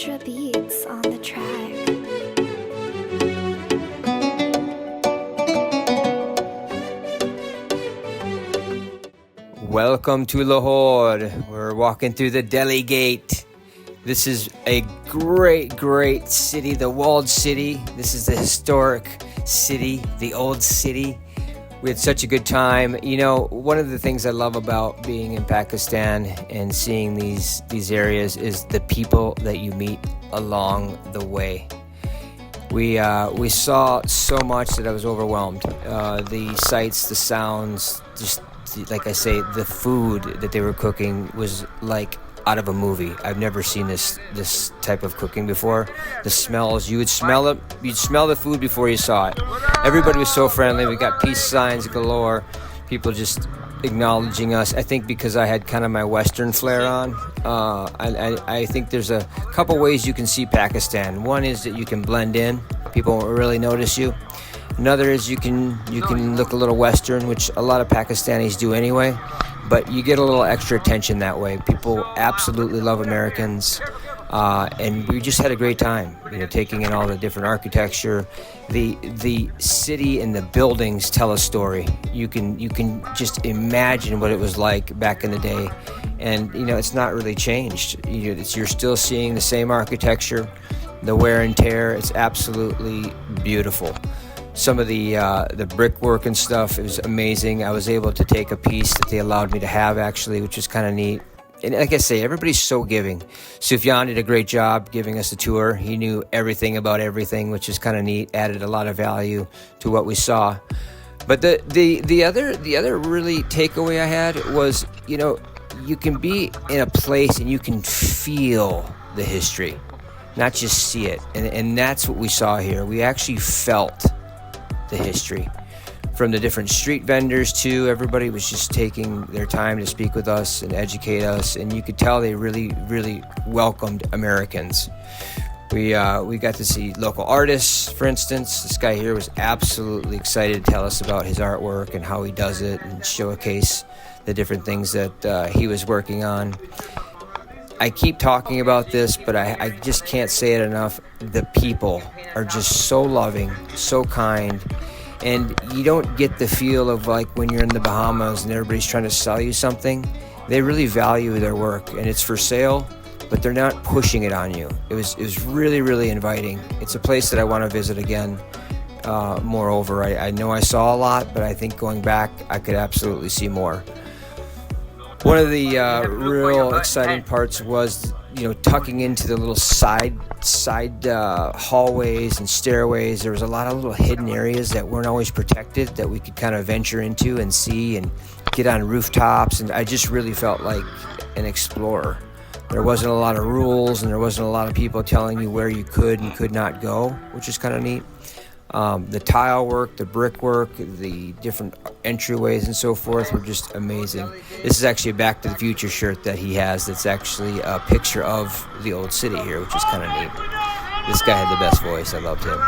Ultra beats on the track. Welcome to Lahore. We're walking through the Delhi Gate. This is a great city, the walled city. This is the historic city, the old city. We had such a good time. You know, one of the things I love about being in Pakistan and seeing these areas is the people that you meet along the way. We saw so much that I was overwhelmed. The sights, the sounds, just like I say, the food that they were cooking was like out of a movie. I've never seen this type of cooking before. The smells, you'd smell the food before you saw it. Everybody was so friendly. We got peace signs galore. People just acknowledging us. I think because I had kind of my Western flair on. I think there's a couple ways you can see Pakistan. One is that you can blend in. People won't really notice you. Another is you can look a little Western, which a lot of Pakistanis do anyway, but you get a little extra attention that way. People absolutely love Americans, and we just had a great time, taking in all the different architecture. The city and the buildings tell a story. You can just imagine what it was like back in the day, and it's not really changed. You're still seeing the same architecture, the wear and tear. It's absolutely beautiful. Some of the brickwork and stuff, it was amazing. I was able to take a piece that they allowed me to have, actually, which was kind of neat. And like I say, everybody's so giving. Sufyan did a great job giving us a tour. He knew everything about everything, which is kind of neat, added a lot of value to what we saw. But the other really takeaway I had was, you can be in a place and you can feel the history, not just see it. And that's what we saw here. We actually felt the history from the different street vendors too. Everybody was just taking their time to speak with us and educate us, and you could tell they really welcomed Americans. We got to see local artists, for instance. This guy here was absolutely excited to tell us about his artwork and how he does it and showcase the different things that he was working on. I keep talking about this, but I just can't say it enough. The people are just so loving, so kind, and you don't get the feel of like when you're in the Bahamas and everybody's trying to sell you something. They really value their work, and it's for sale, but they're not pushing it on you. It was really inviting. It's a place that I want to visit again. Moreover, I know I saw a lot, but I think going back, I could absolutely see more. One of the real exciting parts was, tucking into the little side hallways and stairways. There was a lot of little hidden areas that weren't always protected that we could kind of venture into and see and get on rooftops. And I just really felt like an explorer. There wasn't a lot of rules, and there wasn't a lot of people telling you where you could and could not go, which is kind of neat. The tile work, the brickwork, the different entryways and so forth were just amazing. This is actually a Back to the Future shirt that he has that's actually a picture of the old city here, which is kind of neat. This guy had the best voice. I loved him.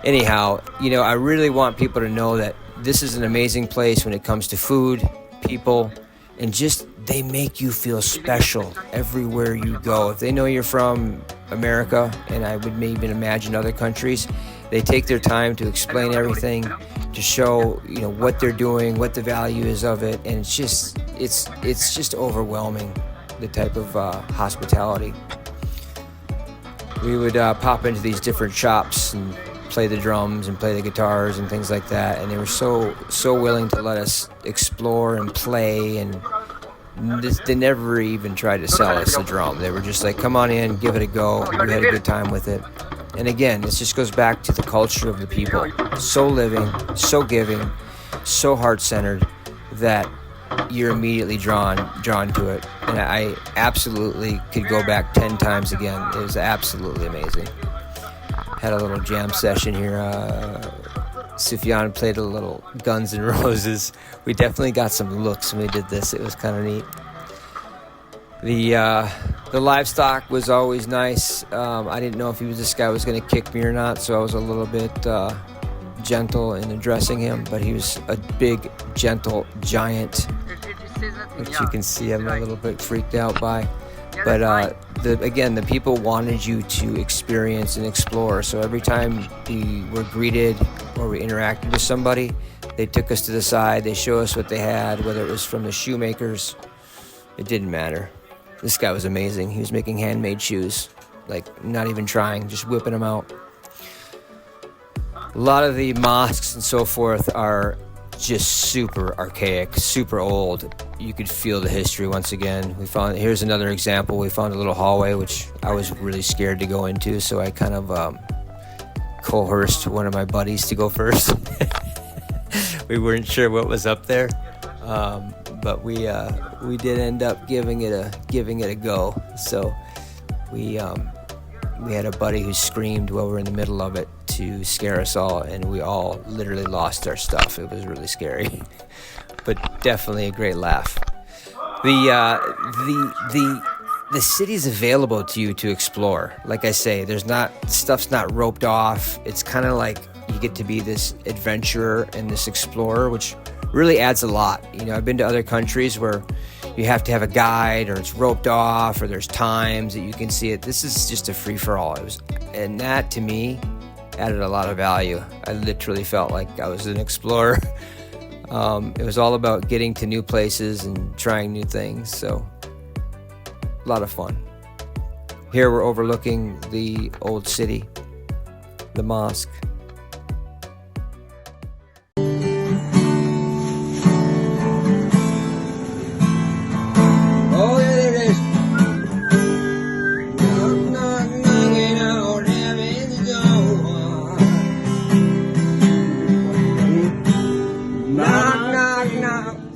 Anyhow, I really want people to know that this is an amazing place when it comes to food, people, and just they make you feel special everywhere you go. If they know you're from America, and I would maybe imagine other countries, they take their time to explain everything, to show what they're doing, what the value is of it, and it's just overwhelming, the type of hospitality. We would pop into these different shops and play the drums and play the guitars and things like that, and they were so willing to let us explore and play, and they never even tried to sell us a drum. They were just like, come on in, give it a go. We had a good time with it. And again, this just goes back to the culture of the people. So living, so giving, so heart-centered that you're immediately drawn to it. And I absolutely could go back 10 times again. It was absolutely amazing. Had a little jam session here. Sufyan played a little Guns N' Roses. We definitely got some looks when we did this. It was kind of neat. The livestock was always nice. I didn't know if this guy was going to kick me or not, so I was a little bit gentle in addressing him, but he was a big, gentle giant, which you can see I'm a little bit freaked out by. But again, the people wanted you to experience and explore. So every time we were greeted or we interacted with somebody, they took us to the side. They show us what they had, whether it was from the shoemakers. It didn't matter. This guy was amazing. He was making handmade shoes, like not even trying, just whipping them out. A lot of the mosques and so forth are just super archaic, super old. You could feel the history once again. Here's another example. We found a little hallway, which I was really scared to go into, so I kind of coerced one of my buddies to go first. We weren't sure what was up there, but we did end up giving it a go. So we had a buddy who screamed while we were in the middle of it to scare us all, and we all literally lost our stuff. It was really scary, but definitely a great laugh. The city's available to you to explore. Like I say, stuff's not roped off. It's kind of like you get to be this adventurer and this explorer, which really adds a lot. You know, I've been to other countries where you have to have a guide, or it's roped off, or there's times that you can see it. This is just a free-for-all. And that, to me, added a lot of value. I literally felt like I was an explorer. It was all about getting to new places and trying new things, so a lot of fun. Here we're overlooking the old city, the mosque.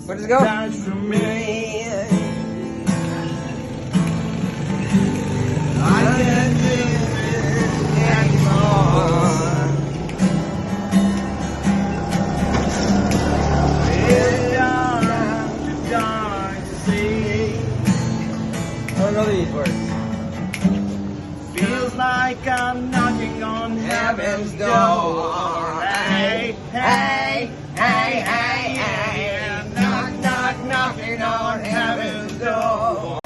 Let's go. I don't know these words. Feels like I'm knocking on heaven's door. Hey, hey, hey, hey, hey. Knock, knock, knocking on heaven's door.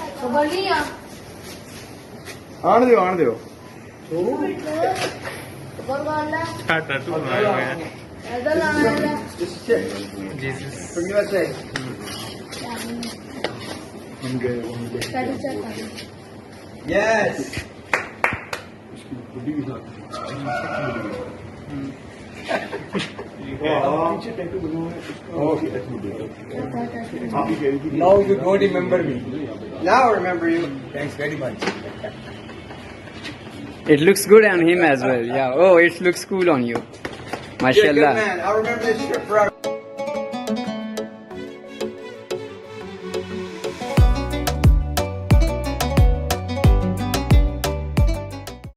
ਆਣ ਦਿਓ Yes. Now you don't remember me. Now I remember you. Thanks very much. It looks good on him as well. Yeah. Oh, it looks cool on you. You're a good Mashallah. man. I'll remember this trip forever.